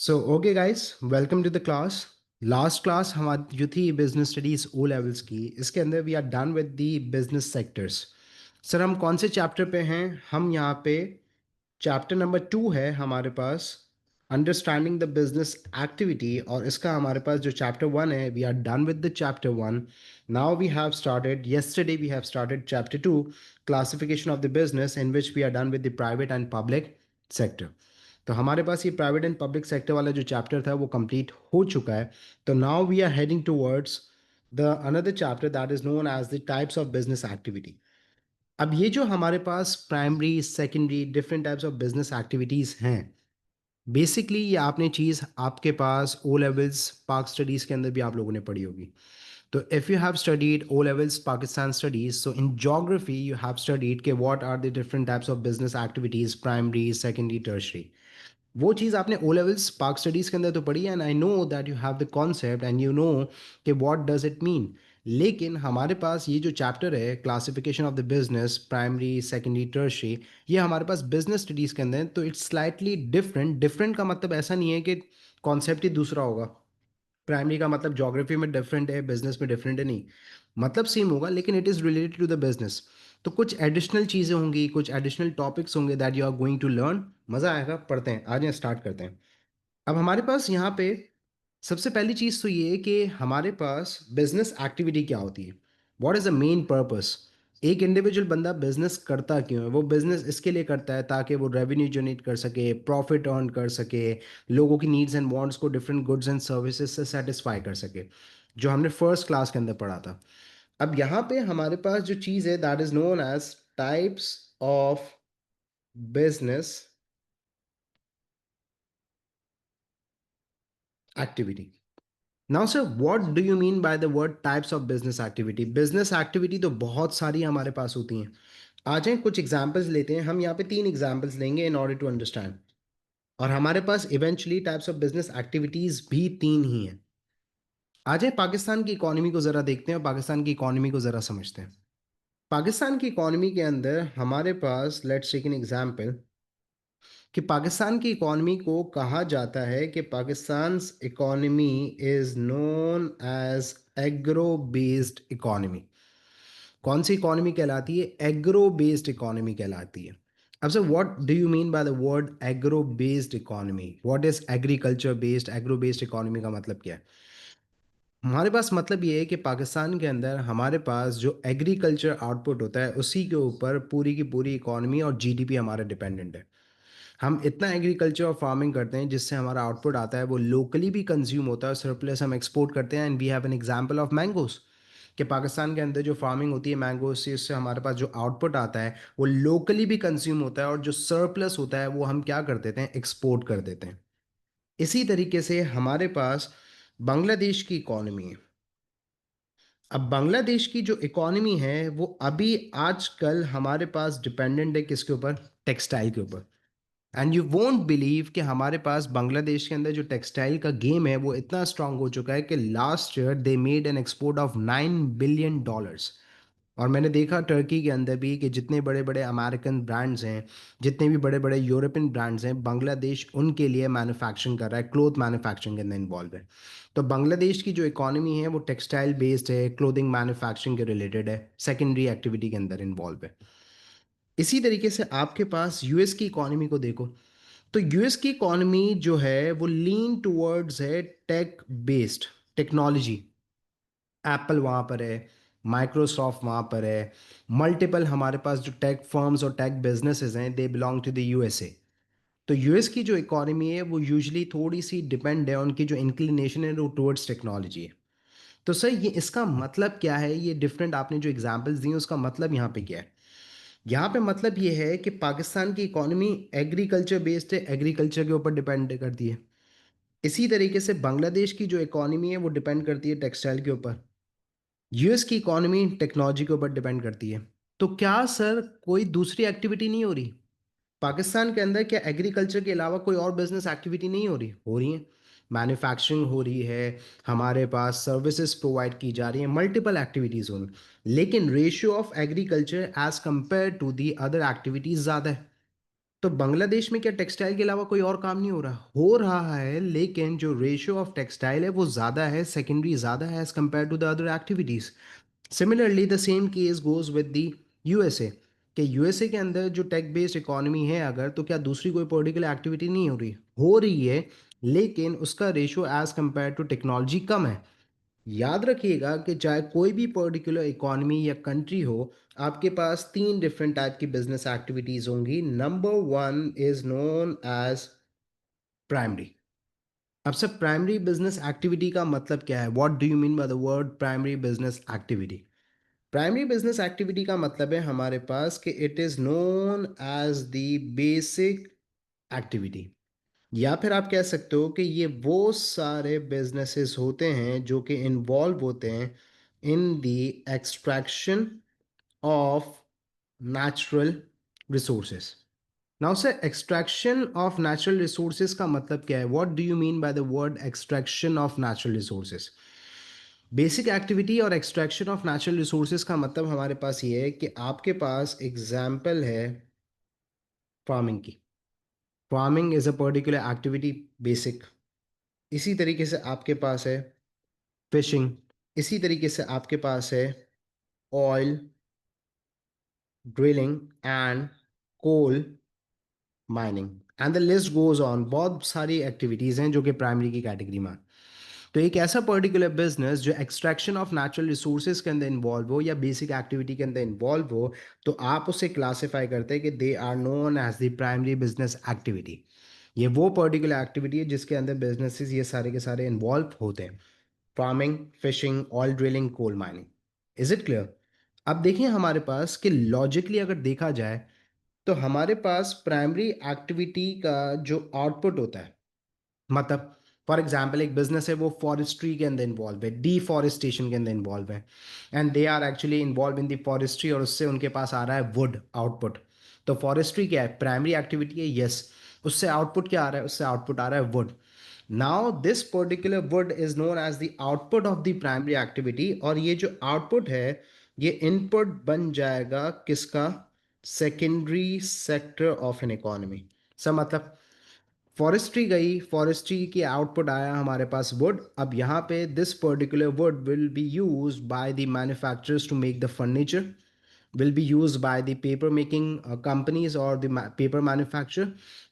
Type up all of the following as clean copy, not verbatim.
So okay guys, welcome to the class. Last class हमारी जो थी बिजनेस स्टडीज ओ लेवल्स की, इसके अंदर we are done with the business sectors. Sir हम कौन से चैप्टर पे हैं? हम यहाँ पे चैप्टर नंबर 2 है हमारे पास, अंडरस्टैंडिंग द बिजनेस एक्टिविटी। और इसका हमारे पास जो चैप्टर 1 है, we are done with the chapter 1। Now we have started yesterday we have started chapter 2, classification of the business, in which we are done with the private and public sector. तो हमारे पास ये private and public sector वाला जो chapter था वो complete हो चुका है। तो now we are heading towards the another chapter that is known as the types of business activity. अब ये जो हमारे पास primary secondary different types of business activities हैं, बेसिकली ये आपने चीज़ आपके पास ओ लेवल्स पाक स्टडीज़ के अंदर भी आप लोगों ने पढ़ी होगी। तो if you have studied O levels Pakistan studies, so in geography you have studied के what are the different types of business activities, primary secondary tertiary. वो चीज़ आपने ओ लेवल्स पार्क स्टडीज़ के अंदर तो पढ़ी है, and I know that you have the concept and you know कि व्हाट डज इट मीन। लेकिन हमारे पास ये जो चैप्टर है, classification of the business, primary secondary tertiary, ये हमारे पास बिजनेस स्टडीज़ के अंदर है। तो इट्स स्लाइटली डिफरेंट। डिफरेंट का मतलब ऐसा नहीं है कि कॉन्सेप्ट ही दूसरा होगा। प्राइमरी का मतलब ज्योग्राफी में डिफरेंट है, बिजनेस में डिफरेंट है, नहीं, मतलब सेम होगा, लेकिन it is related to the business. तो कुछ एडिशनल चीज़ें होंगी, कुछ एडिशनल टॉपिक्स होंगे that you are going to learn. मज़ा आएगा। पढ़ते हैं, आज यहाँ स्टार्ट करते हैं। अब हमारे पास यहाँ पे सबसे पहली चीज़ तो ये है कि हमारे पास बिजनेस एक्टिविटी क्या होती है, what is the main purpose. एक इंडिविजुअल बंदा बिजनेस करता क्यों है? वो बिजनेस इसके लिए करता है ताकि वो रेवेन्यू जनरेट कर सके, प्रॉफिट अर्न कर सके, लोगों की नीड्स एंड वांट्स को डिफरेंट गुड्स एंड सर्विसेज से सेटिस्फाई कर सके, जो हमने फर्स्ट क्लास के अंदर पढ़ा था। अब यहाँ पे हमारे पास जो चीज़ है that is known as types of business activity. Now sir, what do you mean by the word types of business activity? Business activity तो बहुत सारी हमारे पास होती हैं। आ जाएं कुछ एग्जांपल्स लेते हैं। हम यहाँ पे 3 एग्जांपल्स लेंगे इन ऑर्डर टू अंडरस्टैंड। और हमारे पास eventually types of business activities भी 3 ही हैं। आ जाए पाकिस्तान की इकोनॉमी को ज़रा देखते हैं और पाकिस्तान की इकोनॉमी को ज़रा समझते हैं। पाकिस्तान की इकोनॉमी के अंदर हमारे पास, लेट्स टेक एन एग्जांपल, कि पाकिस्तान की इकोनॉमी को कहा जाता है कि Pakistan economy is known as agro based economy. कौन सी इकोनॉमी कहलाती है? एग्रो बेस्ड इकोनॉमी कहलाती है। अब sir, what do you mean by the word agro based economy? What is agriculture based, agro based economy का मतलब क्या है? हमारे पास मतलब ये है कि पाकिस्तान के अंदर हमारे पास जो एग्रीकल्चर आउटपुट होता है, उसी के ऊपर पूरी की पूरी इकोनॉमी और जीडीपी हमारा डिपेंडेंट है। हम इतना एग्रीकल्चर और फार्मिंग करते हैं जिससे हमारा आउटपुट आता है वो लोकली भी कंज्यूम होता है, सरप्लस हम एक्सपोर्ट करते हैं। And we have an example of mangoes, कि पाकिस्तान के अंदर जो फार्मिंग होती है मैंगोज से, उससे हमारे पास जो आउटपुट आता है वो लोकली भी कंज्यूम होता है, और जो सरप्लस होता है वो हम क्या कर देते हैं? एक्सपोर्ट कर देते हैं। इसी तरीके से हमारे पास बांग्लादेश की इकोनॉमी है। अब बांग्लादेश की जो इकोनॉमी है वो अभी आजकल हमारे पास डिपेंडेंट है किसके ऊपर? टेक्सटाइल के ऊपर। एंड यू वोंट बिलीव कि हमारे पास बांग्लादेश के अंदर जो टेक्सटाइल का गेम है वो इतना स्ट्रांग हो चुका है कि last year they made an export of $9 billion. और मैंने देखा टर्की के अंदर भी कि जितने बड़े बड़े अमेरिकन ब्रांड्स हैं, जितने भी बड़े बड़े यूरोपियन ब्रांड्स हैं, बांग्लादेश उनके लिए मैन्युफैक्चरिंग कर रहा है, क्लोथ मैन्युफैक्चरिंग के अंदर इन्वॉल्व है। तो बांग्लादेश की जो इकोनॉमी है वो टेक्सटाइल बेस्ड है, क्लोथिंग मैन्युफैक्चरिंग के रिलेटेड है, सेकेंडरी एक्टिविटी के अंदर इन्वॉल्व है। इसी तरीके से आपके पास यूएस की इकोनॉमी को देखो। तो यूएस की इकोनॉमी जो है वो लीन टूवर्ड्स है टेक बेस्ड, टेक्नोलॉजी। एप्पल वहाँ पर है, माइक्रोसॉफ्ट वहाँ पर है, मल्टीपल हमारे पास जो टेक फर्म्स और टेक बिजनेसेस हैं they belong to the USA. तो यूएस की जो इकोनॉमी है वो यूजुअली थोड़ी सी डिपेंड है, उनकी जो इंक्लिनेशन है वो टुवर्ड्स टेक्नोलॉजी है। तो सर ये इसका मतलब क्या है? ये डिफरेंट आपने जो एग्जांपल्स दिए उसका मतलब यहाँ पे क्या है? यहाँ पे मतलब ये है कि पाकिस्तान की इकोनॉमी एग्रीकल्चर बेस्ड है, एग्रीकल्चर के ऊपर डिपेंड करती है। इसी तरीके से बांग्लादेश की जो इकोनॉमी है वो डिपेंड करती है टेक्सटाइल के ऊपर। यूएस की इकोनॉमी टेक्नोलॉजी के ऊपर डिपेंड करती है। तो क्या सर कोई दूसरी एक्टिविटी नहीं हो रही पाकिस्तान के अंदर? क्या एग्रीकल्चर के अलावा कोई और बिजनेस एक्टिविटी नहीं हो रही? हो रही है। मैन्युफैक्चरिंग हो रही है, हमारे पास सर्विसेज प्रोवाइड की जा रही हैं, मल्टीपल एक्टिविटीज़ हो रही, लेकिन ratio of agriculture as compare to the other activities ज़्यादा है। तो बांग्लादेश में क्या टेक्सटाइल के अलावा कोई और काम नहीं हो रहा है, लेकिन जो रेशियो ऑफ टेक्सटाइल है वो ज़्यादा है, सेकेंडरी ज़्यादा है as compare to the other activities. Similarly the same case goes with the USA, कि यूएसए के अंदर जो टेक बेस्ड इकोनॉमी है अगर, तो क्या दूसरी कोई पॉलिटिकल एक्टिविटी नहीं हो रही है, लेकिन उसका ratio as compare to technology कम है। याद रखिएगा कि चाहे कोई भी पर्टिकुलर इकोनॉमी या कंट्री हो, आपके पास तीन डिफरेंट टाइप की बिजनेस एक्टिविटीज होंगी। Number one is known as primary. अब सर प्राइमरी बिजनेस एक्टिविटी का मतलब क्या है? What do you mean by the word primary business activity? Primary business activity का मतलब है हमारे पास कि it is known as the basic activity, या फिर आप कह सकते हो कि ये वो सारे बिजनेसेस होते हैं जो कि इन्वॉल्व होते हैं in the extraction of natural resources. Now sir extraction of natural resources का मतलब क्या है? What do you mean by the word extraction of natural resources? Basic activity और एक्सट्रैक्शन ऑफ नेचुरल रिसोर्सेज का मतलब हमारे पास ये है कि आपके पास एग्जाम्पल है फार्मिंग की। Farming is a particular activity, basic. इसी तरीके से आपके पास है फिशिंग, इसी तरीके से आपके पास है oil drilling and coal mining, and the list goes on. बहुत सारी एक्टिविटीज़ हैं जो कि प्राइमरी की कैटेगरी में। तो एक ऐसा पर्टिकुलर बिजनेस जो एक्सट्रैक्शन ऑफ नेचुरल रिसोर्सेज के अंदर इन्वॉल्व हो या बेसिक एक्टिविटी के अंदर इन्वॉल्व हो, तो आप उसे क्लासिफाई करते हैं कि they are known as the primary business activity. ये वो पर्टिकुलर एक्टिविटी है जिसके अंदर बिजनेसेस ये सारे के सारे इन्वॉल्व होते हैं। Farming, fishing, oil drilling, coal mining. Is it clear? अब देखिए हमारे पास कि लॉजिकली अगर देखा जाए तो हमारे पास प्राइमरी एक्टिविटी का जो आउटपुट होता है, मतलब फॉर एग्जाम्पल एक बिजनेस है वो फॉरेस्ट्री के अंदर इन्वॉल्व है, डिफॉरेस्टेशन के अंदर इन्वॉल्व है, and they are actually involve in the forestry, और उससे उनके पास आ रहा है वुड आउटपुट। तो फॉरेस्ट्री क्या है? प्राइमरी एक्टिविटी है, यस। उससे आउटपुट क्या आ रहा है? उससे आउटपुट आ रहा है wood. Now this particular wood is known as the output of the primary activity, और ये जो आउटपुट है ये इनपुट बन जाएगा किसका? Secondary sector of an economy. सब मतलब फॉरेस्ट्री गई, फॉरेस्ट्री की आउटपुट आया हमारे पास वुड। अब यहाँ पे this particular wood will be use by the manufacturers to make the furniture, will be used by the paper making companies or the paper manufacturer।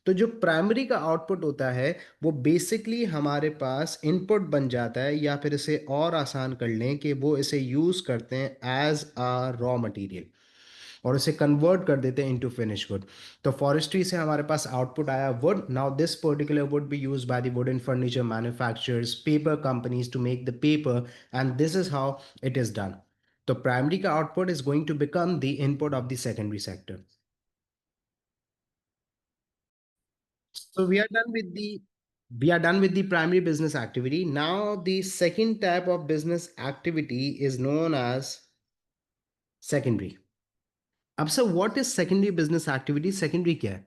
तो जो प्राइमरी का आउटपुट होता है वो बेसिकली हमारे पास इनपुट बन जाता है, या फिर इसे और आसान कर लें कि वो इसे यूज़ करते हैं एज अ रॉ मटेरियल और इसे कन्वर्ट कर देते हैं इनटू फिनिश गुड। तो फॉरेस्ट्री से हमारे पास आउटपुट आया wood. Now this particular wood be use by the wooden furniture manufacturers, paper companies to make the paper, and this is how it is done. तो primary का output is going to become the input of the secondary sector. So we are done with the primary business activity. Now the second type of business activity is known as secondary. अब sir what is secondary business activity? Secondary क्या है?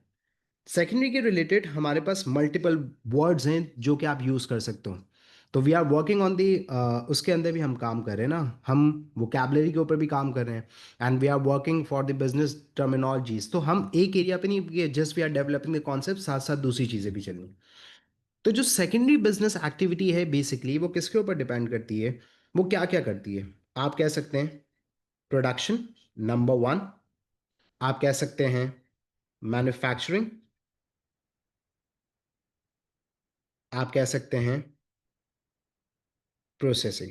Secondary के related हमारे पास multiple words हैं जो कि आप use कर सकते हो। तो we are working on the, उसके अंदर भी हम काम कर रहे हैं ना, हम वोकेबलरी के ऊपर भी काम कर रहे हैं, and we are working for the business terminologies. तो हम एक एरिया पे नहीं, just we are developing the concept, साथ साथ दूसरी चीज़ें भी चलनी। तो जो सेकेंडरी बिजनेस एक्टिविटी है बेसिकली वो किसके ऊपर डिपेंड करती है? वो क्या क्या करती है? आप कह सकते हैं प्रोडक्शन, नंबर वन। आप कह सकते हैं मैन्युफैक्चरिंग, आप कह सकते हैं प्रोसेसिंग।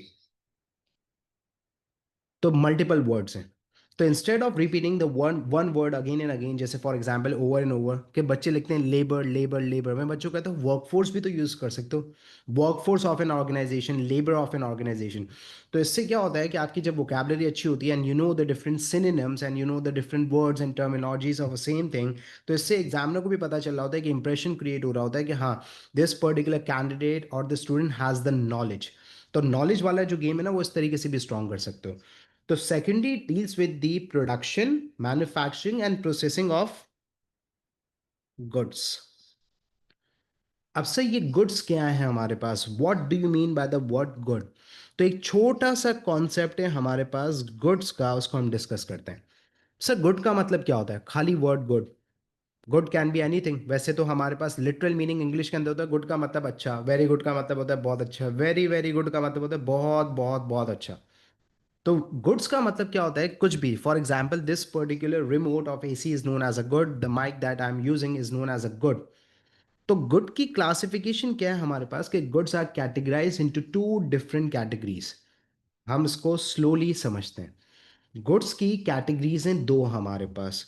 तो मल्टीपल वर्ड्स हैं। तो instead of repeating the one one word again and again, जैसे for example over and over, के बच्चे लिखते हैं लेबर लेबर लेबर, मैं बच्चों को कहता हूँ वर्कफोर्स भी तो यूज़ कर सकते हो। Workforce of an organisation, labour of an organisation. तो इससे क्या होता है कि आपकी जब वोकेबलरी अच्छी होती है, and you know the different synonyms and you know the different words and terminologies of a same thing, तो इससे एग्जामिनर को भी पता चल रहा होता है कि इंप्रेशन क्रिएट हो रहा होता है कि हाँ, दिस पर्टिकुलर कैंडिडेट और the student has the knowledge. तो नॉलेज वाला जो गेम है ना वो इस तरीके से भी स्ट्रॉन्ग कर सकते हो। तो secondary deals with the production, manufacturing and processing of goods। अब से ये गुड्स क्या है हमारे पास? What do you mean by the word good? तो एक छोटा सा कॉन्सेप्ट है हमारे पास गुड्स का, उसको हम डिस्कस करते हैं। सर गुड का मतलब क्या होता है? खाली word good? Good can be anything. वैसे तो हमारे पास लिटरल मीनिंग इंग्लिश के अंदर होता है गुड का मतलब अच्छा, वेरी गुड का मतलब होता है बहुत अच्छा, वेरी वेरी गुड का मतलब होता है बहुत बहुत बहुत अच्छा। तो गुड्स का मतलब क्या होता है, कुछ भी। For example this particular remote of AC is known as a good, the mic that I am using is known as a good. तो गुड की क्लासिफिकेशन क्या है हमारे पास, कि goods are categorise into two different categories. हम इसको slowly समझते हैं। गुड्स की कैटेगरीज हैं दो हमारे पास।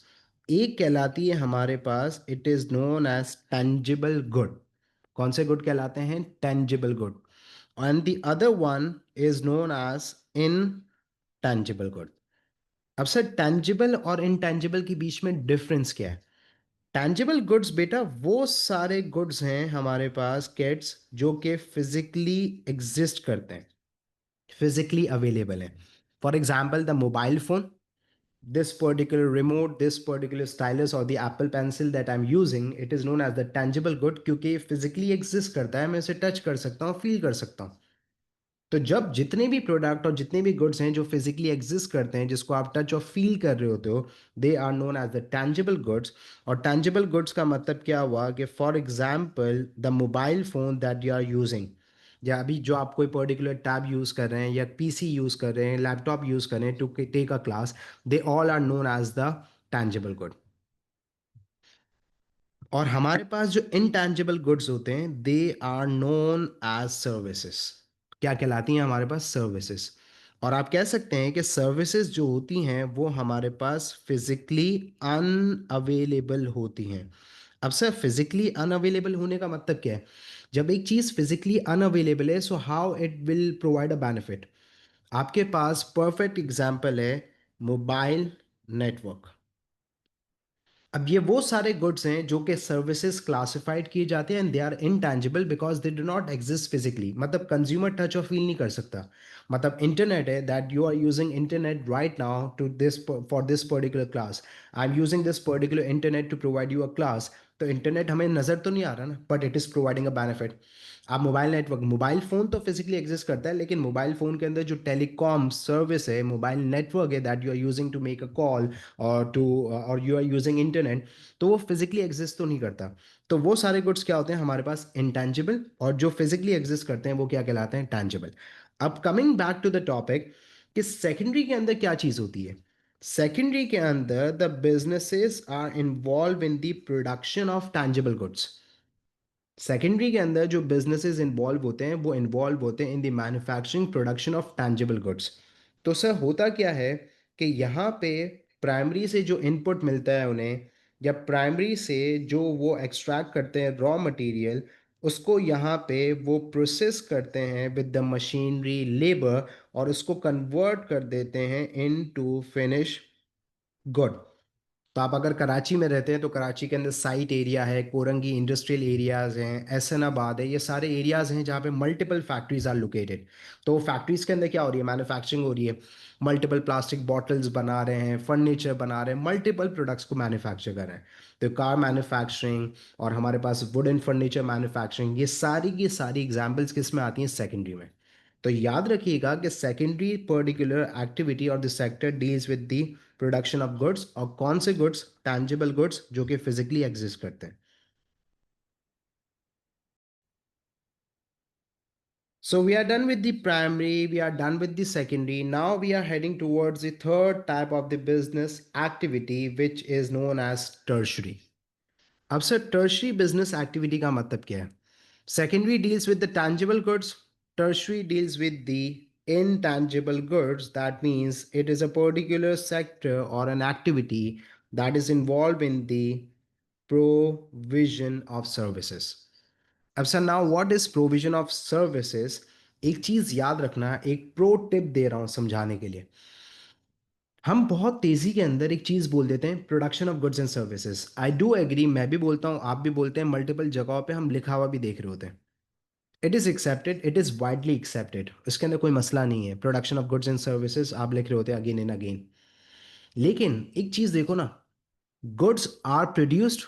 एक कहलाती है हमारे पास, it is known as tangible good. कौन से गुड कहलाते हैं, tangible good. And the other one is known as intangible good. अब सर टेंजिबल और इनटेंजिबल के बीच में डिफरेंस क्या है। टेंजिबल गुड्स बेटा वो सारे गुड्स हैं हमारे पास किड्स जो कि फिजिकली एग्जिस्ट करते हैं, फिजिकली अवेलेबल हैं। For example the mobile phone, this particular remote, this particular stylus or the Apple pencil that I'm using, it is known as the tangible good क्योंकि ये physically exist करता है, मैं इसे touch कर सकता हूँ, फील कर सकता हूँ। तो जब जितने भी प्रोडक्ट और जितने भी गुड्स हैं जो फिजिकली एग्जिस्ट करते हैं, जिसको आप टच और फील कर रहे होते हो, they are known as the tangible goods. और टैंजिबल गुड्स का मतलब क्या हुआ, कि for example the mobile phone that you are using, या अभी जो आप कोई पर्टिकुलर टैब यूज़ कर रहे हैं या पीसी यूज़ कर रहे हैं, लैपटॉप यूज़ कर रहे हैं to take a class, they all are known as the tangible good. और हमारे पास जो इनटैंजिबल गुड्स होते हैं, they are known as services. क्या कहलाती हैं हमारे पास, सर्विसेज। और आप कह सकते हैं कि सर्विसेज जो होती हैं वो हमारे पास फिजिकली अनअवेलेबल होती हैं। अब सर फिजिकली अनअवेलेबल होने का मतलब क्या है, जब एक चीज़ फिजिकली अनअवेलेबल है, so how it will provide a benefit. आपके पास परफेक्ट एग्जांपल है मोबाइल नेटवर्क। अब ये वो सारे गुड्स हैं जो कि सर्विसेज क्लासिफाइड किए जाते हैं, and they are intangible because they do not exist physically. मतलब कंज्यूमर टच और फील नहीं कर सकता। मतलब इंटरनेट है, that you are using internet right now to this, for this particular class, I am using this particular internet to provide you a class. तो internet हमें नज़र तो नहीं आ रहा ना, but it is providing a benefit. आप mobile network, mobile phone तो फिजिकली एग्जिस्ट करता है, लेकिन मोबाइल फ़ोन के अंदर जो टेलीकॉम सर्विस है, मोबाइल नेटवर्क है, that you are using to make a call और टू, और यू आर यूजिंग इंटरनेट, तो वो फिजिकली एग्जिस्ट तो नहीं करता। तो वो सारे गुड्स क्या होते हैं हमारे पास, इंटेंजिबल। और जो फिजिकली एग्जिस्ट करते हैं वो क्या कहलाते हैं, टैंजिबल। अब coming back to the topic, कि सेकेंडरी के अंदर क्या चीज़ होती है। सेकेंडरी के अंदर the businesses are involve in the production of tangible goods. Secondary के अंदर जो बिजनेसेस इन्वॉल्व होते हैं वो इन्वॉल्व होते हैं in the manufacturing production of tangible goods. तो सर होता क्या है, कि यहाँ पे प्राइमरी से जो इनपुट मिलता है उन्हें, या प्राइमरी से जो वो एक्सट्रैक्ट करते हैं रॉ मटेरियल, उसको यहाँ पे वो प्रोसेस करते हैं विद द मशीनरी लेबर, और उसको कन्वर्ट कर देते हैं इन टू फिनिश गुड। तो आप अगर कराची में रहते हैं तो कराची के अंदर साइट एरिया है, कोरंगी इंडस्ट्रियल एरियाज हैं, एहसनाबाद है, ये सारे एरियाज हैं जहाँ पे मल्टीपल फैक्ट्रीज आर लोकेटेड। तो फैक्ट्रीज के अंदर क्या हो रही है, मैन्युफैक्चरिंग हो रही है। मल्टीपल प्लास्टिक बॉटल्स बना रहे हैं, फर्नीचर बना रहे हैं, मल्टीपल प्रोडक्ट्स को मैन्युफैक्चर कर रहे हैं। तो कार मैन्युफैक्चरिंग, और हमारे पास वुडन फर्नीचर मैन्युफैक्चरिंग, ये सारी की सारी एग्जाम्पल्स किस में आती हैं, सेकेंडरी में। तो याद रखिएगा कि सेकेंडरी पर्टिकुलर एक्टिविटी और the sector deals with the production of goods, और कौन से गुड्स, टैंजिबल गुड्स जो कि फिजिकली एग्जिस्ट करते हैं। So we are done with the primary, we are done with the secondary. Now we are heading towards the third type of the business activity, which is known as tertiary. अब sir tertiary business activity का मतलब क्या है। Secondary deals with the tangible goods, tertiary deals with the intangible goods. That means it is a particular sector or an activity that is involved in the provision of services. अब sir now what is provision of services. एक चीज याद रखना, एक pro tip दे रहा हूं समझाने के लिए। हम बहुत तेजी के अंदर एक चीज बोल देते हैं, production of goods and services. I do agree, मैं भी बोलता हूं, आप भी बोलते हैं, मल्टीपल जगहों पे हम लिखा हुआ भी देख रहे होते हैं। It is accepted, it is widely accepted, इसके अंदर कोई मसला नहीं है, production of goods and services आप लिख रहे होते हैं अगेन एंड अगेन। लेकिन एक चीज देखो ना, गुड्स आर प्रोड्यूस्ड,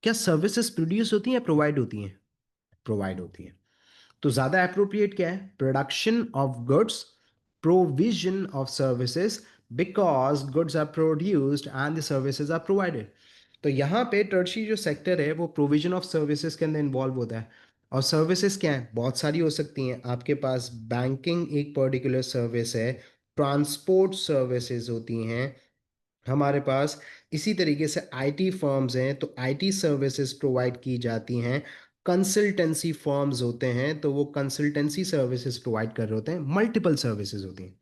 क्या सर्विसेज प्रोड्यूस होती हैं या प्रोवाइड होती हैं, प्रोवाइड होती हैं। तो ज्यादा अप्रोप्रिएट क्या है, production of goods, provision of services, because goods are produced and the services are provided. तो यहाँ पे टर्शी जो सेक्टर है वो प्रोविजन ऑफ सर्विसेज के अंदर इन्वॉल्व होता है। और सर्विसेज क्या है, बहुत सारी हो सकती हैं आपके पास। बैंकिंग एक पर्टिकुलर सर्विस है, ट्रांसपोर्ट सर्विसेज होती हैं हमारे पास। इसी तरीके से आईटी फर्म्स हैं तो आईटी सर्विसेज प्रोवाइड की जाती हैं। कंसल्टेंसी फर्म्स होते हैं तो वो कंसल्टेंसी सर्विसेज प्रोवाइड कर रहे होते हैं। मल्टीपल सर्विसेज होती हैं।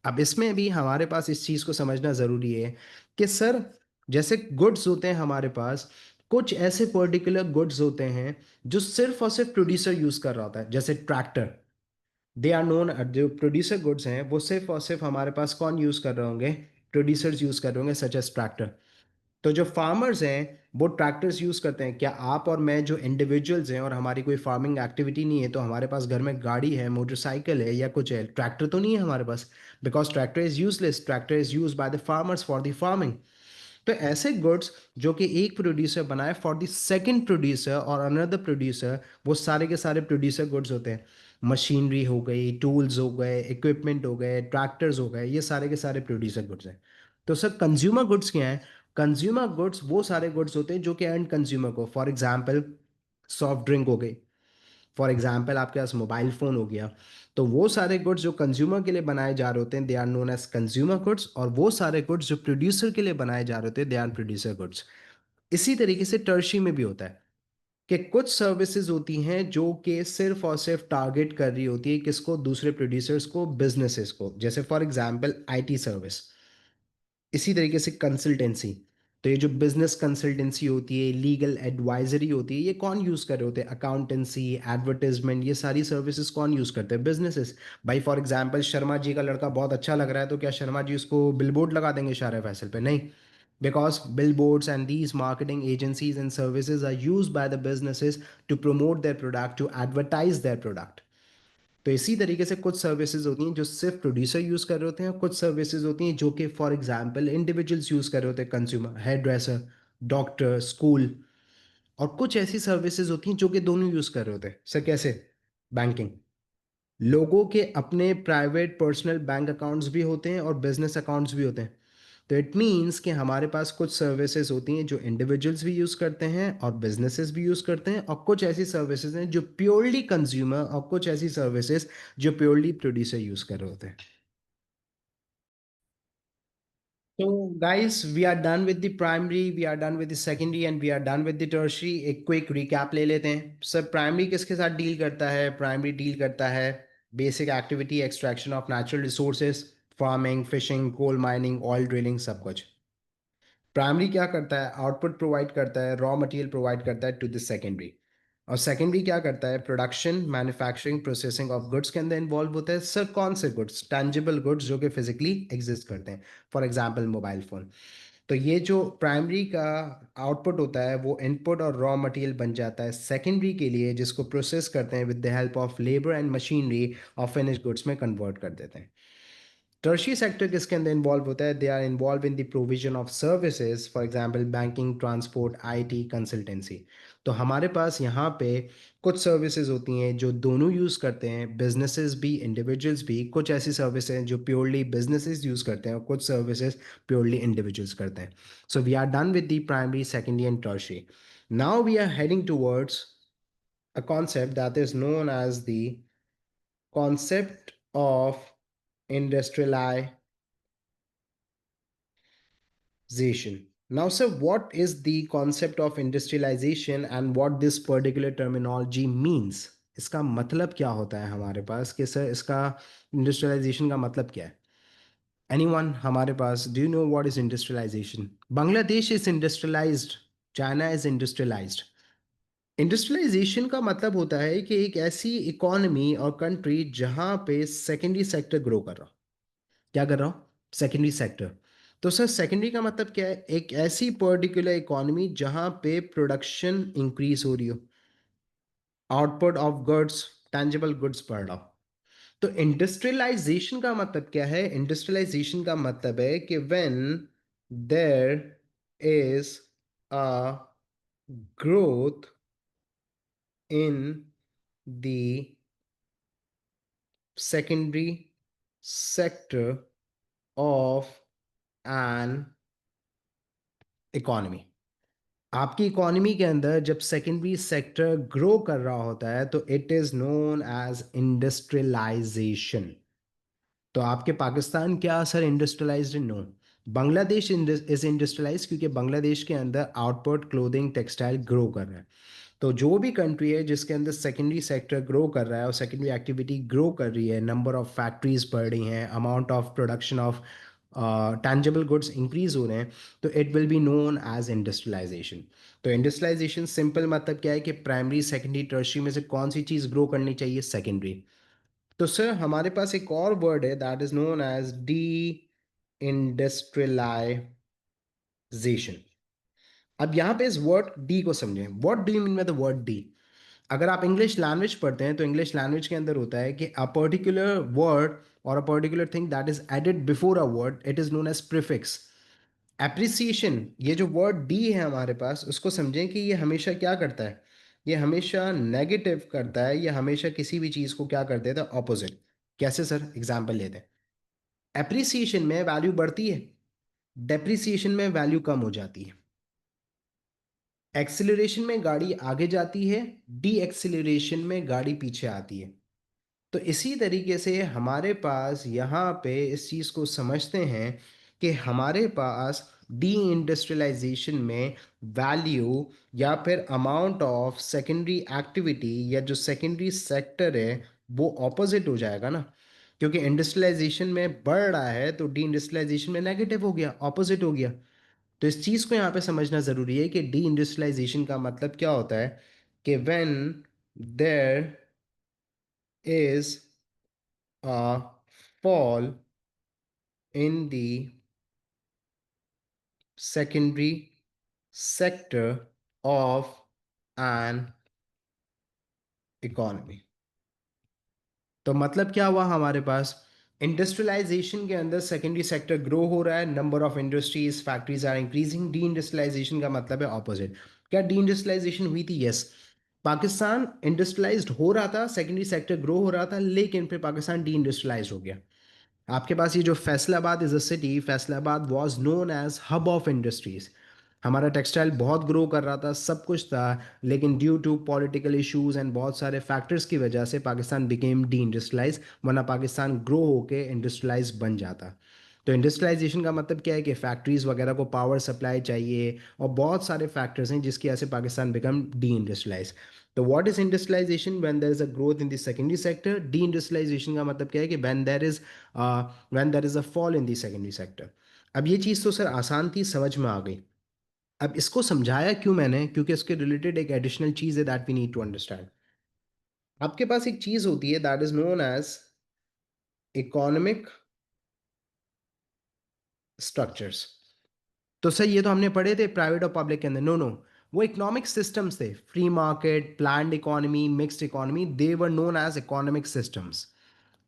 अब इसमें भी हमारे पास इस चीज़ को समझना ज़रूरी है कि सर, जैसे गुड्स होते हैं हमारे पास, कुछ ऐसे पर्टिकुलर गुड्स होते हैं जो सिर्फ और सिर्फ प्रोड्यूसर यूज़ कर रहा होता है। जैसे ट्रैक्टर, दे आर नोन, जो प्रोड्यूसर गुड्स हैं वो सिर्फ और सिर्फ हमारे पास कौन यूज़ कर रहे होंगे, प्रोड्यूसर्स यूज़ कर रहे होंगे, सच एज ट्रैक्टर। तो जो फार्मर्स हैं वो ट्रैक्टर्स यूज़ करते हैं। क्या आप और मैं जो इंडिविजुअल्स हैं और हमारी कोई फार्मिंग एक्टिविटी नहीं है तो हमारे पास घर में गाड़ी है, मोटरसाइकिल है या कुछ है, ट्रैक्टर तो नहीं है हमारे पास। Because tractor is useless, tractor is use by the farmers for the farming. तो ऐसे गुड्स जो कि एक प्रोड्यूसर बनाए फॉर द सेकंड प्रोड्यूसर और अनदर प्रोड्यूसर, वो सारे के सारे प्रोड्यूसर गुड्स होते हैं। मशीनरी हो गई, टूल्स हो गए, इक्विपमेंट हो गए, ट्रैक्टर्स हो गए, ये सारे के सारे प्रोड्यूसर गुड्स हैं। तो सर कंज्यूमर गुड्स क्या हैं? कंज्यूमर गुड्स वो सारे गुड्स होते हैं जो कि एंड कंज्यूमर को, फॉर एग्जांपल सॉफ्ट ड्रिंक हो गई, फॉर एग्जाम्पल आपके पास मोबाइल फ़ोन हो गया। तो वो सारे गुड्स जो कंज्यूमर के लिए बनाए जा रहे होते हैं they are known as consumer goods, और वो सारे गुड्स जो प्रोड्यूसर के लिए बनाए जा रहे होते हैं दे आर प्रोड्यूसर गुड्स। इसी तरीके से टर्शी में भी होता है कि कुछ सर्विसेज होती हैं जो कि सिर्फ और सिर्फ टारगेट कर रही होती है किसको, दूसरे प्रोड्यूसर्स को, बिजनेसेस को। जैसे फॉर एग्जांपल आईटी सर्विस। इसी तरीके से कंसल्टेंसी, तो ये जो बिजनेस कंसल्टेंसी होती है, लीगल एडवाइजरी होती है, ये कौन यूज़ कर रहे होते हैं? अकाउंटेंसी, एडवर्टाइजमेंट, ये सारी सर्विसेज कौन यूज़ करते हैं? बिजनेसेस। भाई फॉर एग्जांपल शर्मा जी का लड़का बहुत अच्छा लग रहा है तो क्या शर्मा जी उसको बिलबोर्ड लगा देंगे शारे फैसल पे? नहीं। Because billboards and these marketing agencies and services are used by the businesses to promote their product, to advertise their product. तो इसी तरीके से कुछ सर्विसेज होती हैं जो सिर्फ प्रोड्यूसर यूज़ कर रहे होते हैं, और कुछ सर्विसेज होती हैं जो कि फॉर एग्जांपल इंडिविजुअल्स यूज़ कर रहे होते हैं, consumer, hair dresser, doctor, school. और कुछ ऐसी सर्विसेज होती हैं जो कि दोनों यूज़ कर रहे होते हैं। सर कैसे? बैंकिंग, लोगों के अपने प्राइवेट पर्सनल बैंक अकाउंट्स भी होते हैं और बिजनेस अकाउंट्स भी होते हैं। तो इट मीन्स कि हमारे पास कुछ सर्विसेज होती हैं जो इंडिविजुअल्स भी यूज़ करते हैं और बिजनेसेस भी यूज़ करते हैं, और कुछ ऐसी सर्विसेज हैं जो प्योरली कंज्यूमर, और कुछ ऐसी सर्विसेज जो प्योरली प्रोड्यूसर यूज़ कर रहे होते हैं। तो guys we are done with the primary, we are done with the secondary and we are done with the tertiary. एक क्विक रिकैप ले लेते हैं। सर प्राइमरी किसके साथ डील करता है? प्राइमरी डील करता है basic activity, extraction of natural resources, farming, fishing, coal mining, oil drilling, सब कुछ। प्राइमरी क्या करता है? आउटपुट प्रोवाइड करता है, रॉ मटेरियल प्रोवाइड करता है टू द सेकेंडरी। और सेकेंडरी क्या करता है? Production, manufacturing, processing of goods के अंदर इन्वॉल्व होता है। सर कौन से गुड्स? टैंजिबल गुड्स जो कि फिजिकली एग्जिस्ट करते हैं, फॉर एग्जाम्पल मोबाइल फोन। तो ये जो प्राइमरी का आउटपुट होता है वो इनपुट और रॉ मटेरियल बन जाता है सेकेंडरी के लिए, जिसको प्रोसेस करते हैं with the help of labour and machinery और फिनिश गुड्स में कन्वर्ट कर देते हैं। टर्शी सेक्टर किसके अंदर इन्वॉल्व होता है? They are involve in the provision of services, for example banking, transport, IT, consultancy. तो हमारे पास यहाँ पे कुछ सर्विसेज होती हैं जो दोनों यूज़ करते हैं, बिजनेसेस भी, इंडिविजुअल्स भी। कुछ ऐसी सर्विसेज हैं जो प्योरली बिजनेसेस यूज़ करते हैं और कुछ सर्विसेज प्योरली इंडिविजुअल्स करते हैं। So we are done with the primary, secondary and tertiary. Now we are heading towards a concept that is known as the concept of industrialization. Now, sir, what is the concept of industrialization and what this particular terminology means? इसका मतलब क्या होता है हमारे पास, कि sir इसका industrialisation का मतलब क्या है? एनीवन हमारे पास, do you know what is industrialisation? Bangladesh is industrialised, China is industrialised. Industrialisation का मतलब होता है कि एक ऐसी इकोनॉमी और कंट्री जहां पे सेकेंडरी सेक्टर ग्रो कर रहा हो। क्या कर रहा हूँ? Secondary sector. तो सर सेकेंडरी का मतलब क्या है? एक ऐसी पर्टिकुलर इकोनॉमी जहां पे प्रोडक्शन इंक्रीज हो रही हो, output of goods, tangible goods बढ़ रहा हो। तो इंडस्ट्रियलाइजेशन का मतलब क्या है? इंडस्ट्रियलाइजेशन का मतलब है कि when there is a growth in the secondary sector of an economy. आपकी इकोनॉमी के अंदर जब सेकेंडरी सेक्टर ग्रो कर रहा होता है तो it is known as industrialization. तो आपके पाकिस्तान क्या sir industrialized? No. Bangladesh is industrialize क्योंकि बांग्लादेश के अंदर आउटपुट क्लोथिंग टेक्सटाइल ग्रो कर रहा है। तो जो भी कंट्री है जिसके अंदर सेकेंडरी सेक्टर ग्रो कर रहा है और सेकेंडरी एक्टिविटी ग्रो कर रही है, नंबर ऑफ फैक्ट्रीज बढ़ रही हैं, amount of production of tangible goods increase हो रहे हैं, तो it will be known as industrialization. तो इंडस्ट्रियलाइजेशन सिंपल मतलब क्या है कि प्राइमरी सेकेंडरी टर्शियरी में से कौन सी चीज़ ग्रो करनी चाहिए? सेकेंडरी। तो सर हमारे पास एक और वर्ड है that is known as de industrialization. अब यहाँ पे इस वर्ड डी को समझें। What do you mean by the word de? अगर आप इंग्लिश लैंग्वेज पढ़ते हैं तो इंग्लिश लैंग्वेज के अंदर होता है कि अ पर्टिकुलर वर्ड और a particular thing that is added before a word it is known as prefix. Appreciation, ये जो वर्ड डी है हमारे पास, उसको समझें कि ये हमेशा क्या करता है? ये हमेशा नेगेटिव करता है, ये हमेशा किसी भी चीज़ को क्या कर देता है? ऑपोजिट। कैसे सर? एग्जाम्पल लेते हैं। एप्रिसिएशन में वैल्यू बढ़ती है, डेप्रिसिएशन में वैल्यू कम हो जाती है। एक्सिलरेशन में गाड़ी आगे जाती है, डी एक्सिलरेशन में गाड़ी पीछे आती है। तो इसी तरीके से हमारे पास यहाँ पे इस चीज़ को समझते हैं कि हमारे पास डी इंडस्ट्रियलाइजेशन में वैल्यू या फिर अमाउंट ऑफ सेकेंडरी एक्टिविटी या जो सेकेंडरी सेक्टर है वो ऑपोजिट हो जाएगा ना। क्योंकि इंडस्ट्रियलाइजेशन में बढ़ रहा है तो डी इंडस्ट्रियलाइजेशन में नेगेटिव हो गया, ऑपोजिट हो गया। तो इस चीज़ को यहाँ पे समझना ज़रूरी है कि डी इंडस्ट्रियलाइजेशन का मतलब क्या होता है कि when there is a fall in the secondary sector of an economy। तो मतलब क्या हुआ हमारे पास? इंडस्ट्रियलाइजेशन के अंदर सेकेंडरी सेक्टर ग्रो हो रहा है, number of industries factories are increasing. De industrialization का मतलब है ऑपोजिट। क्या डी इंडस्ट्रियलाइजेशन हुई थी? यस। पाकिस्तान इंडस्ट्रियलाइज्ड हो रहा था, सेकेंडरी सेक्टर ग्रो हो रहा था, लेकिन फिर पाकिस्तान डी इंडस्ट्रियलाइज हो गया। आपके पास ये जो Faisalabad is a city, Faisalabad was known as hub of industries. हमारा टेक्सटाइल बहुत ग्रो कर रहा था, सब कुछ था, लेकिन due to political issues and बहुत सारे फैक्टर्स की वजह से पाकिस्तान बिकेम डी इंडस्ट्रियलाइज, वरना पाकिस्तान ग्रो होके इंडस्ट्रियलाइज बन जाता। तो इंडस्ट्रियलाइजेशन का मतलब क्या है कि फैक्ट्रीज वगैरह को पावर सप्लाई चाहिए और बहुत सारे फैक्टर्स हैं जिसकी वजह से पाकिस्तान बिकम डी इंडस्ट्रियलाइज। तो what is industrialization? When there is a growth in the secondary sector. De industrialization का मतलब क्या है कि when there is a fall in the secondary sector. अब ये चीज़ तो सर आसान थी, समझ में आ गई। अब इसको समझाया क्यों मैंने? क्योंकि इसके रिलेटेड एक एडिशनल चीज़ है that we need to understand. आपके पास एक चीज़ होती है that is known as economic structures. तो सर ये तो हमने पढ़े थे प्राइवेट और पब्लिक के अंदर। नो नो, वो इकोनॉमिक सिस्टम्स थे। Free market, planned economy, mixed economy, they were known as economic systems.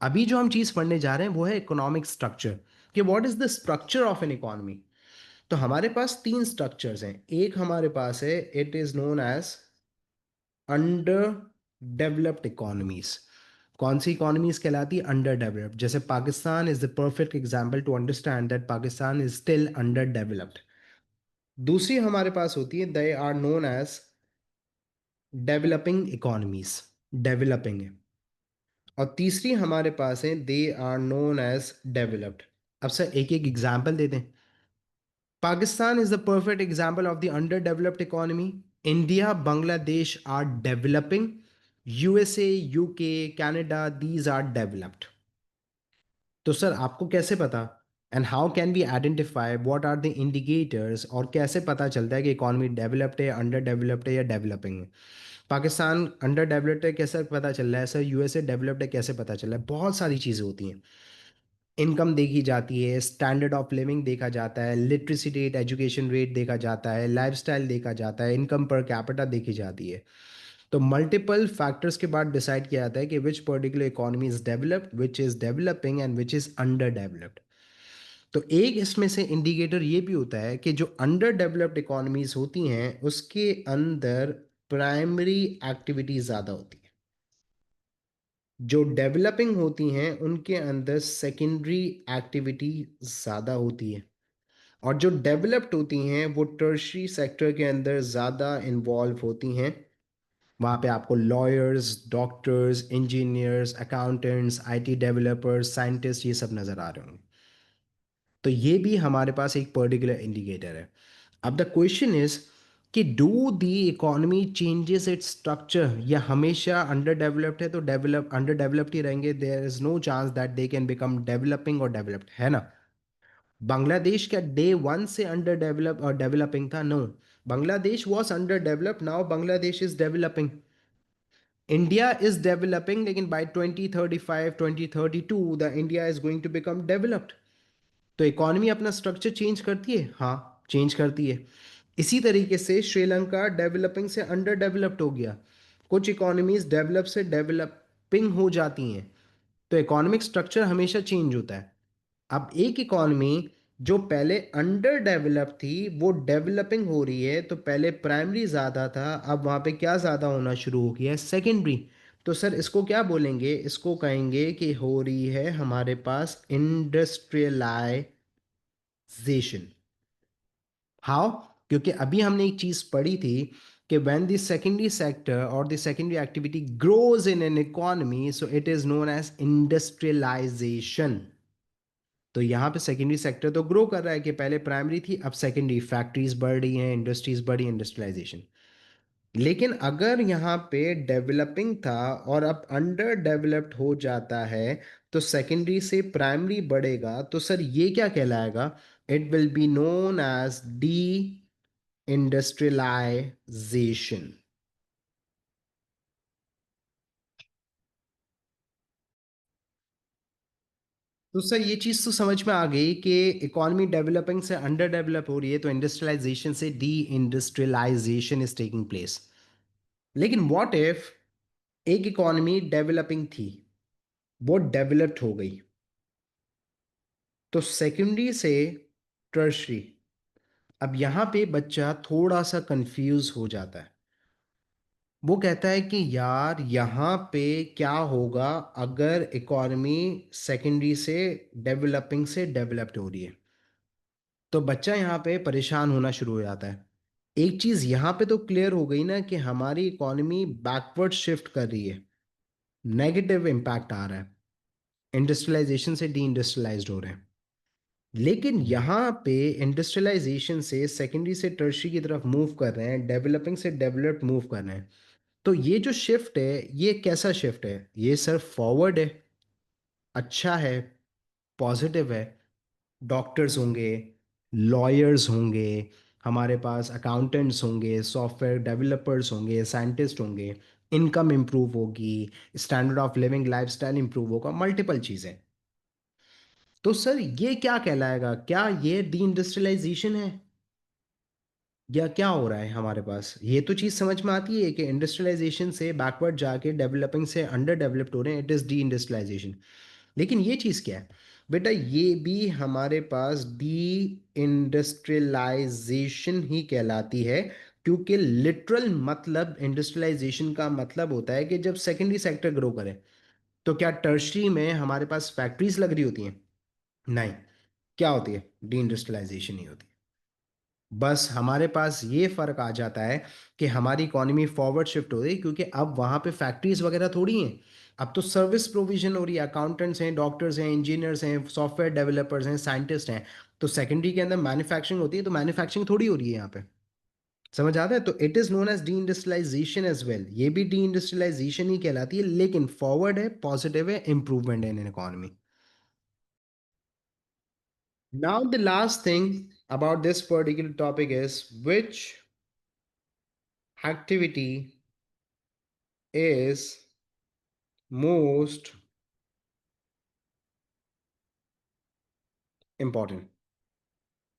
अभी जो हम चीज़ पढ़ने जा रहे हैं वो है इकोनॉमिक स्ट्रक्चर, कि what is the structure of an economy. तो हमारे पास तीन स्ट्रक्चर्स हैं। एक हमारे पास है, it is known as under developed economies. कौन सी इकोनॉमीज कहलाती है? Under developed. जैसे Pakistan is the perfect example to understand that Pakistan is still under developed. दूसरी हमारे पास होती है, they are known as developing economies, developing है। और तीसरी हमारे पास है, they are known as developed. अब सर एक एक एग्जाम्पल दे दें। Pakistan is the perfect example of the under developed economy. India, Bangladesh are developing. USA, UK, Canada, these are developed. तो सर आपको कैसे पता? And how can we identify what are the indicators, और कैसे पता चलता है कि इकोनॉमी डेवलप्ड है, अंडर डेवलप्ड है या डेवलपिंग है? पाकिस्तान अंडर डेवलप्ड है कैसे पता चल रहा है सर? यूएसए डेवलप्ड है कैसे पता चल रहा है? बहुत सारी चीज़ें होती हैं। इनकम देखी जाती है, स्टैंडर्ड ऑफ लिविंग देखा जाता है, लिटरेसी रेट, एजुकेशन रेट देखा जाता है, लाइफस्टाइल देखा जाता है, इनकम पर कैपिटा देखी जाती है। तो मल्टीपल फैक्टर्स के बाद डिसाइड किया जाता है कि which particular economy is developed, which is developing and which is under developed. तो एक इसमें से इंडिकेटर ये भी होता है कि जो अंडर डेवलप्ड इकोनॉमीज होती हैं उसके अंदर प्राइमरी एक्टिविटी ज़्यादा होती है। जो डेवलपिंग होती हैं उनके अंदर सेकेंडरी एक्टिविटी ज़्यादा होती है। और जो डेवलप्ड होती हैं वो टर्शरी सेक्टर के अंदर ज़्यादा इन्वॉल्व होती हैं। वहाँ पे आपको lawyers, doctors, engineers, accountants, IT developers, scientist ये सब नज़र आ रहे होंगे। तो ये भी हमारे पास एक पर्टिकुलर इंडिकेटर है। अब द क्वेश्चन इज कि do the economy changes its structure, या हमेशा अंडर डेवलप्ड है तो डेवलप अंडर डेवलप्ड ही रहेंगे, there is no chance that they can become developing और डेवलप्ड, है ना। बांग्लादेश क्या डे वन से अंडर डेवलप और डेवलपिंग था? No, Bangladesh was under developed, now Bangladesh is developing. India is developing, लेकिन by 2035 2032 the India is going to become developed. तो economy अपना स्ट्रक्चर चेंज करती है, हाँ चेंज करती है। इसी तरीके से श्रीलंका डेवलपिंग से अंडर डेवलप्ड हो गया। कुछ इकोनॉमीज डेवलप से डेवलपिंग हो जाती हैं। तो इकोनॉमिक स्ट्रक्चर हमेशा चेंज होता है। अब एक इकॉनमी जो पहले अंडर डेवलप थी वो डेवलपिंग हो रही है, तो पहले प्राइमरी ज़्यादा था, अब वहाँ पे क्या ज़्यादा होना शुरू हो गया है? सेकेंडरी। तो सर इसको क्या बोलेंगे? इसको कहेंगे कि हो रही है हमारे पास इंडस्ट्रियलाइजेशन। हाउ? क्योंकि अभी हमने एक चीज़ पढ़ी थी कि when the secondary sector or the secondary activity grows in an economy, so it is known as industrialization। तो यहाँ पे सेकेंडरी सेक्टर तो ग्रो कर रहा है कि पहले प्राइमरी थी, अब सेकेंडरी, फैक्ट्रीज बढ़ रही हैं, इंडस्ट्रीज बढ़ी, इंडस्ट्रियलाइजेशन। लेकिन अगर यहाँ पे डेवलपिंग था और अब अंडर डेवलप्ड हो जाता है, तो सेकेंडरी से प्राइमरी बढ़ेगा, तो सर ये क्या कहलाएगा? It will be known as de industrialization. तो सर ये चीज़ तो समझ में आ गई कि इकोनॉमी डेवलपिंग से अंडर डेवलप हो रही है, तो इंडस्ट्रियलाइजेशन से de industrialization is taking place. लेकिन व्हाट इफ एक इकोनॉमी डेवलपिंग थी, वो डेवलप्ड हो गई, तो सेकेंडरी से टर्शरी। अब यहाँ पे बच्चा थोड़ा सा कंफ्यूज हो जाता है। वो कहता है कि यार यहाँ पे क्या होगा अगर इकोनॉमी सेकेंडरी से डेवलपिंग से डेवलप्ड हो रही है? तो बच्चा यहाँ पे परेशान होना शुरू हो जाता है। एक चीज़ यहाँ पे तो क्लियर हो गई ना कि हमारी इकोनॉमी बैकवर्ड शिफ्ट कर रही है, नेगेटिव इम्पैक्ट आ रहा है, इंडस्ट्रियलाइजेशन से डी इंडस्ट्रियलाइज्ड हो रहे हैं। लेकिन यहाँ पे इंडस्ट्रियलाइजेशन से सेकेंडरी से टर्शरी की तरफ मूव कर रहे हैं, डेवलपिंग से डेवलप्ड मूव कर रहे हैं। तो ये जो शिफ्ट है ये कैसा शिफ्ट है? ये सर फॉरवर्ड है, अच्छा है, पॉजिटिव है। डॉक्टर्स होंगे, लॉयर्स होंगे, हमारे पास अकाउंटेंट्स होंगे, सॉफ्टवेयर डेवलपर्स होंगे, साइंटिस्ट होंगे, इनकम इंप्रूव होगी, standard of living lifestyle improve होगा, मल्टीपल चीज़ें। तो सर ये क्या कहलाएगा? क्या ये डी इंडस्ट्रियलाइजेशन है, या क्या हो रहा है हमारे पास? ये तो चीज़ समझ में आती है कि इंडस्ट्रियलाइजेशन से बैकवर्ड जाके डेवलपिंग से अंडर डेवलप्ड हो रहे हैं, इट इज़ डी इंडस्ट्रियलाइजेशन। लेकिन ये चीज़ क्या है बेटा? ये भी हमारे पास डी इंडस्ट्रियलाइजेशन ही कहलाती है, क्योंकि लिटरल मतलब इंडस्ट्रियलाइजेशन का मतलब होता है कि जब सेकेंडरी सेक्टर ग्रो करे। तो क्या टर्शरी में हमारे पास फैक्ट्रीज लग रही होती हैं? नहीं। क्या होती है? डी इंडस्ट्रियलाइजेशन ही होती है। बस हमारे पास ये फर्क आ जाता है कि हमारी इकोनॉमी फॉरवर्ड शिफ्ट हो रही है, क्योंकि अब वहाँ पे फैक्ट्रीज वगैरह थोड़ी हैं। अब तो सर्विस प्रोविजन हो रही है, अकाउंटेंट्स हैं, डॉक्टर्स हैं, इंजीनियर्स हैं, सॉफ्टवेयर डेवलपर्स हैं, साइंटिस्ट हैं। तो सेकेंडरी के अंदर मैन्युफैक्चरिंग होती है, तो मैन्युफैक्चरिंग थोड़ी हो रही है यहाँ पे। समझ आता है? तो it is known as de industrialization as well, ये भी डी इंडस्ट्रियलाइजेशन ही कहलाती है, लेकिन फॉरवर्ड है, पॉजिटिव है, इंप्रूवमेंट है in economy. Now the last thing about this particular topic is which activity is most important?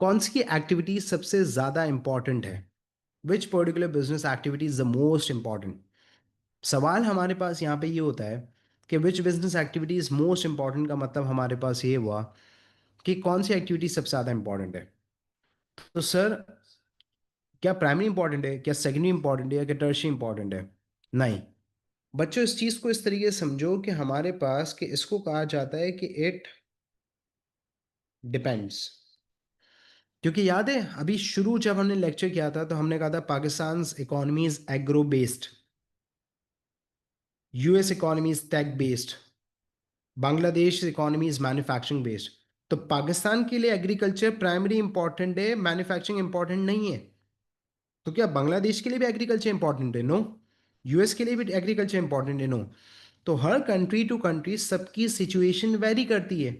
कौन सी एक्टिविटी सबसे ज्यादा इंपॉर्टेंट है? Which particular business activity is the most important? सवाल हमारे पास यहाँ पे ये होता है कि which business activity is most important, का मतलब हमारे पास ये हुआ कि कौन सी एक्टिविटी सबसे ज्यादा इंपॉर्टेंट है। तो सर क्या प्राइमरी इंपॉर्टेंट है, क्या सेकेंडरी इंपॉर्टेंट है, या क्या टर्शियरी इंपॉर्टेंट है? नहीं। बच्चों इस चीज को इस तरीके से समझो कि हमारे पास, कि इसको कहा जाता है कि इट डिपेंड्स। क्योंकि याद है अभी शुरू जब हमने लेक्चर किया था तो हमने कहा था Pakistan economy is agro based, US economy is tech based, Bangladesh economy is manufacturing based. तो पाकिस्तान के लिए एग्रीकल्चर प्राइमरी इंपॉर्टेंट है, मैन्युफैक्चरिंग इंपॉर्टेंट नहीं है। तो क्या बांग्लादेश के लिए भी एग्रीकल्चर इंपॉर्टेंट है? नो। यूएस के लिए भी एग्रीकल्चर इंपॉर्टेंट है? नो। तो हर कंट्री टू कंट्री सबकी सिचुएशन वेरी करती है।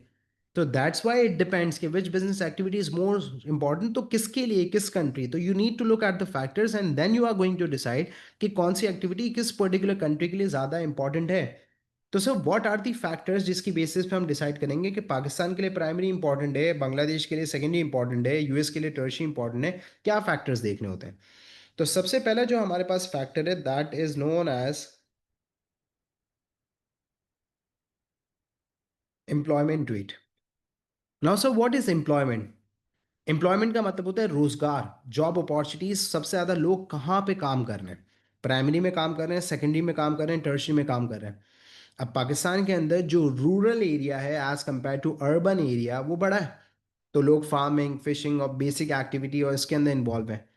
तो दैट्स व्हाई इट डिपेंड्स कि which business activity is more important, तो किसके लिए, किस कंट्री। तो you need to look at the factors and then you are going to decide कि कौन सी एक्टिविटी किस पर्टिकुलर कंट्री के लिए ज़्यादा इंपॉर्टेंट है। तो sir what are the factors जिसकी बेसिस पे हम डिसाइड करेंगे कि पाकिस्तान के लिए प्राइमरी इंपॉर्टेंट है, बांग्लादेश के लिए सेकेंडरी इंपॉर्टेंट है, यूएस के लिए टर्शी इंपॉर्टेंट है? क्या फैक्टर्स देखने होते हैं? तो सबसे पहला जो हमारे पास फैक्टर है that is known as employment rate. Now sir what is employment? Employment का मतलब होता है रोजगार, जॉब अपॉर्चुनिटीज। सबसे ज्यादा लोग कहाँ पे काम कर रहे हैं? प्राइमरी में काम कर रहे हैं, सेकेंडरी में काम कर रहे हैं, टर्शरी में काम कर रहे हैं। अब पाकिस्तान के अंदर जो रूरल एरिया है as compare to urban area वो बड़ा है। तो लोग फार्मिंग, फिशिंग और बेसिक एक्टिविटी और इसके अंदर इन्वॉल्व हैं।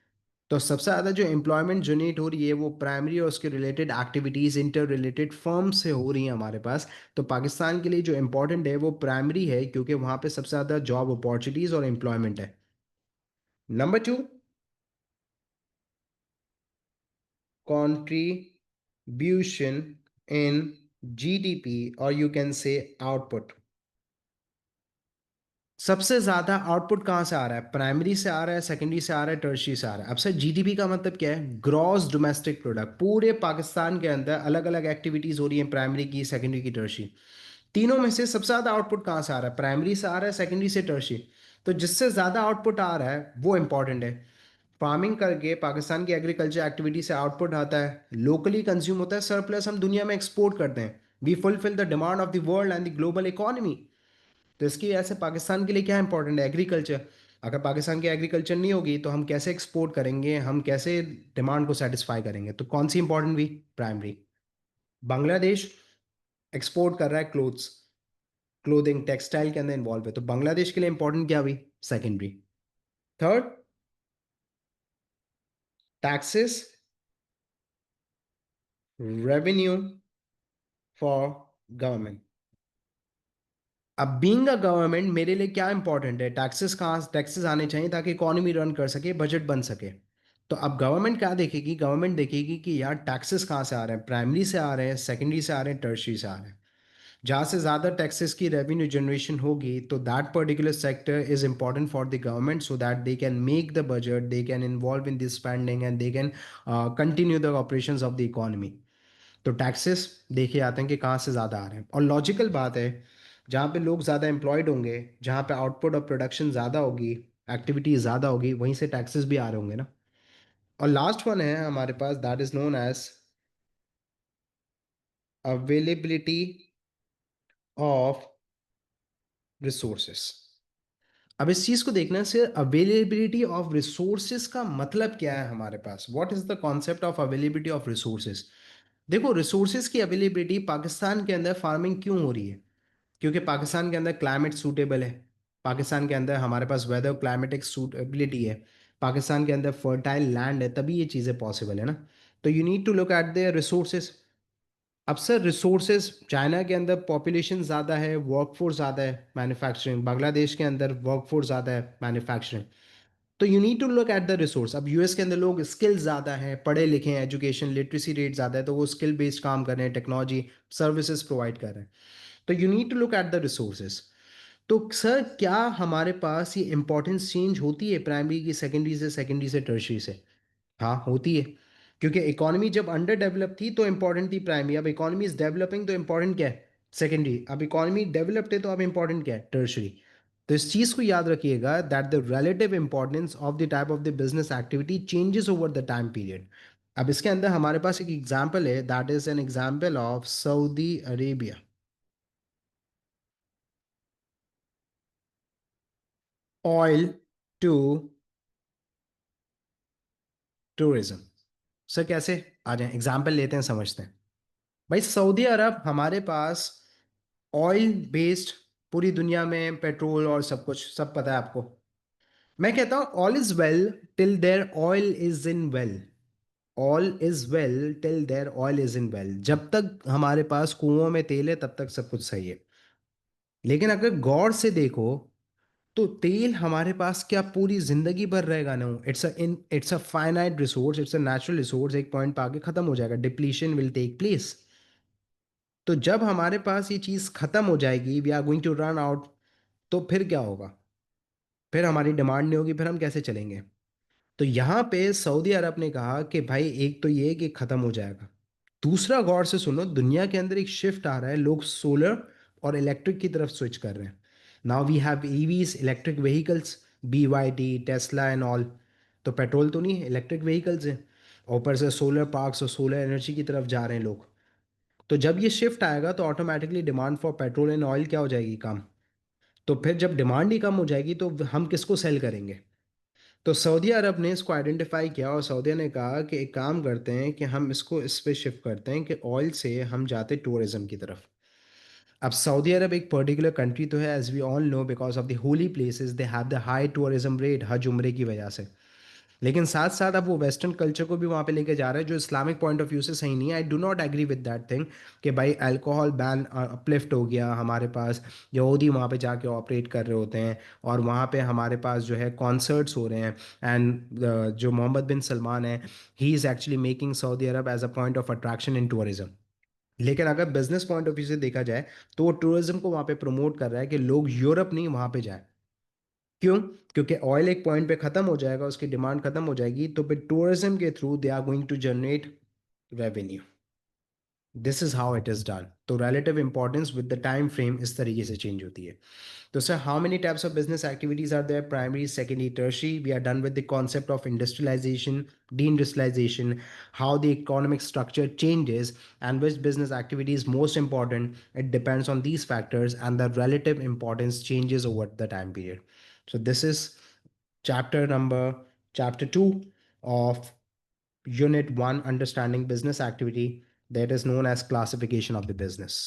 तो सबसे ज़्यादा जो एम्प्लॉयमेंट जनरेट हो रही है वो प्राइमरी और उसके related activities, inter related firm से हो रही हैं हमारे पास। तो पाकिस्तान के लिए जो इम्पोर्टेंट है वो प्राइमरी है, क्योंकि वहाँ पे सबसे ज़्यादा जॉब अपॉर्चुनिटीज़ और एम्प्लॉयमेंट है। Number two, contribution in GDP और यू कैन से आउटपुट। सबसे ज्यादा आउटपुट कहाँ से आ रहा है? प्राइमरी से आ रहा है, सेकेंडरी से आ रहा है, टर्शियरी से आ रहा है। अब सर जीडीपी का मतलब क्या है? Gross domestic product. पूरे पाकिस्तान के अंदर अलग अलग एक्टिविटीज हो रही हैं, प्राइमरी की, सेकेंडरी की, टर्शियरी। तीनों में से सबसे ज्यादा आउटपुट कहाँ से आ रहा है? प्राइमरी से आ रहा है, सेकेंडरी से, टर्शियरी। तो जिससे ज्यादा आउटपुट आ रहा है वो इंपॉर्टेंट है। फार्मिंग करके पाकिस्तान की एग्रीकल्चर एक्टिविटी से आउटपुट आता है, लोकली कंज्यूम होता है, सरप्लस हम दुनिया में एक्सपोर्ट करते हैं। We fulfil the demand of the world and the global economy. तो इसकी वजह से पाकिस्तान के लिए क्या इंपॉर्टेंट है? एग्रीकल्चर। अगर पाकिस्तान की एग्रीकल्चर नहीं होगी तो हम कैसे एक्सपोर्ट करेंगे, हम कैसे डिमांड को सेटिस्फाई करेंगे? तो कौन सी इंपॉर्टेंट हुई? प्राइमरी। बांग्लादेश एक्सपोर्ट कर रहा है क्लोथ्स, क्लोथिंग, टेक्सटाइल के अंदर इन्वॉल्व है, तो बांग्लादेश के लिए इंपॉर्टेंट क्या हुई? Secondary. Third, taxes, revenue for government. अब बीइंग अ गवर्नमेंट मेरे लिए क्या इंपॉर्टेंट है? टैक्सेस, कहाँ टैक्सेस आने चाहिए ताकि इकोनॉमी रन कर सके, बजट बन सके। तो अब गवर्नमेंट क्या देखेगी? गवर्नमेंट देखेगी कि यार टैक्सेस कहाँ से आ रहे हैं, प्राइमरी से आ रहे हैं, सेकेंडरी से आ रहे हैं, टर्शरी से आ रहे हैं। जहाँ से ज़्यादा टैक्सेस की रेवेन्यू जनरेशन होगी तो that particular sector is important for the government, so that they can make the budget, they can involve in this spending and they can continue the operations of the economy. तो taxes देखे आते हैं कि कहाँ से ज़्यादा आ रहे हैं, और लॉजिकल बात है जहाँ पे लोग ज़्यादा एम्प्लॉयड होंगे, जहाँ पे आउटपुट और प्रोडक्शन ज़्यादा होगी, एक्टिविटी ज़्यादा होगी, वहीं से टैक्सेस भी आ रहे होंगे ना। और लास्ट वन है हमारे पास that is known as availability of resources. अब इस चीज़ को देखना से अवेलेबिलिटी ऑफ रिसोर्सेज का मतलब क्या है हमारे पास? What is the concept of availability of resources? देखो रिसोर्सेज की अवेलेबिलिटी, पाकिस्तान के अंदर फार्मिंग क्यों हो रही है? क्योंकि पाकिस्तान के अंदर क्लाइमेट सूटेबल है, पाकिस्तान के अंदर हमारे पास वेदर क्लाइमेटिक सूटेबिलिटी है, पाकिस्तान के अंदर फर्टाइल लैंड है, तभी ये चीज़ें पॉसिबल है ना। तो you need to look at the resources. अब सर रिसोर्सेज, चाइना के अंदर पॉपुलेशन ज़्यादा है, वर्कफोर्स ज़्यादा है, मैन्युफैक्चरिंग, बांग्लादेश के अंदर वर्कफोर्स ज़्यादा है, मैन्युफैक्चरिंग। तो you need to look at the resource. अब यूएस के अंदर लोग स्किल ज़्यादा है, पढ़े लिखे हैं, एजुकेशन लिटरेसी रेट ज़्यादा है, तो वो स्किल बेस्ड काम कर रहे हैं, टेक्नोलॉजी सर्विसेज प्रोवाइड कर रहे हैं। तो you need to look at the resources. तो सर क्या हमारे पास ये इंपॉर्टेंस चेंज होती है प्राइमरी की सेकेंडरी से, सेकेंडरी से टर्शरी से? हाँ होती है। क्योंकि इकोनॉमी जब अंडर डेवलप थी तो इंपॉर्टेंट थी प्राइमरी, अब इकोनॉमी इज डेवलपिंग तो इंपॉर्टेंट क्या है? सेकेंडरी। अब इकोनॉमी डेवलप्ड है तो अब इंपॉर्टेंट क्या है? टर्शरी। तो इस चीज़ को याद रखिएगा that the relative importance of the type of the business activity changes over the time period. अब इसके अंदर हमारे पास एक एग्जाम्पल है that is an example of Saudi Arabia. Oil to tourism. Sir कैसे? आ जाए एग्जाम्पल लेते हैं, समझते हैं। भाई सऊदी अरब हमारे पास ऑयल बेस्ड, पूरी दुनिया में पेट्रोल और सब कुछ सब पता है आपको। मैं कहता हूँ all is well till there oil is in well. All is well till there oil is in well. जब तक हमारे पास कुओं में तेल है तब तक सब कुछ सही है। लेकिन अगर गौर से देखो तो तेल हमारे पास क्या पूरी जिंदगी भर रहेगा? ना, it's a finite resource, it's a natural resource. एक पॉइंट पे आके खत्म हो जाएगा, डिप्लीशन विल टेक प्लेस। तो जब हमारे पास ये चीज खत्म हो जाएगी, we are going to run out, तो फिर क्या होगा? फिर हमारी डिमांड नहीं होगी, फिर हम कैसे चलेंगे? तो यहाँ पे सऊदी अरब ने कहा कि भाई एक तो ये कि ख़त्म हो जाएगा। दूसरा, गौर से सुनो, दुनिया के अंदर एक शिफ्ट आ रहा है, लोग सोलर और इलेक्ट्रिक की तरफ स्विच कर रहे हैं। Now we have EVs, electric vehicles, BYD, Tesla and all. तो पेट्रोल तो नहीं है, इलेक्ट्रिक व्हीकल्स हैं। और ऊपर से सोलर पार्क्स और सोलर एनर्जी की तरफ जा रहे हैं लोग। तो जब ये शिफ्ट आएगा तो automatically demand for petrol and oil क्या हो जाएगी? कम। तो फिर जब डिमांड ही कम हो जाएगी तो हम किसको सेल करेंगे? तो सऊदी अरब ने इसको आइडेंटिफाई किया और सऊदी ने कहा कि एक काम करते हैं कि हम इसको इस पे शिफ्ट करते हैं कि ऑयल से हम जाते टूरिज्म की तरफ। अब सऊदी अरब एक पर्टिकुलर कंट्री तो है, as we all know, because of the holy places they have the high tourism rate, हज उम्रे की वजह से। लेकिन साथ साथ अब वो वेस्टर्न कल्चर को भी वहाँ पे लेके जा रहा है, जो इस्लामिक पॉइंट ऑफ व्यू से सही नहीं है। I do not agree with that thing कि भाई अल्कोहल बैन अपलिफ्ट हो गया हमारे पास। यहूदी वहाँ पे जाके ऑपरेट कर रहे होते हैं और वहाँ पे हमारे पास जो है कॉन्सर्ट्स हो रहे हैं। एंड जो मोहम्मद बिन सलमान है, he is actually making Saudi Arab as a point of attraction in tourism. लेकिन अगर बिजनेस पॉइंट ऑफ व्यू से देखा जाए तो वो टूरिज्म को वहाँ पे प्रमोट कर रहा है कि लोग यूरोप नहीं वहाँ पे जाए। क्यों? क्योंकि ऑयल एक पॉइंट पे खत्म हो जाएगा, उसकी डिमांड खत्म हो जाएगी, तो फिर टूरिज्म के through they are going to generate revenue. This is how it is done. तो relative importance with the time frame इस तरीके से चेंज होती है। तो sir, how many types of business activities are there? Primary, secondary, tertiary. We are done with the concept of industrialization, deindustrialization, how the economic structure changes, and which business activity is most important. It depends on these factors, and the relative importance changes over the time period. So this is chapter 2 of Unit 1, understanding business activity, that is known as classification of the business.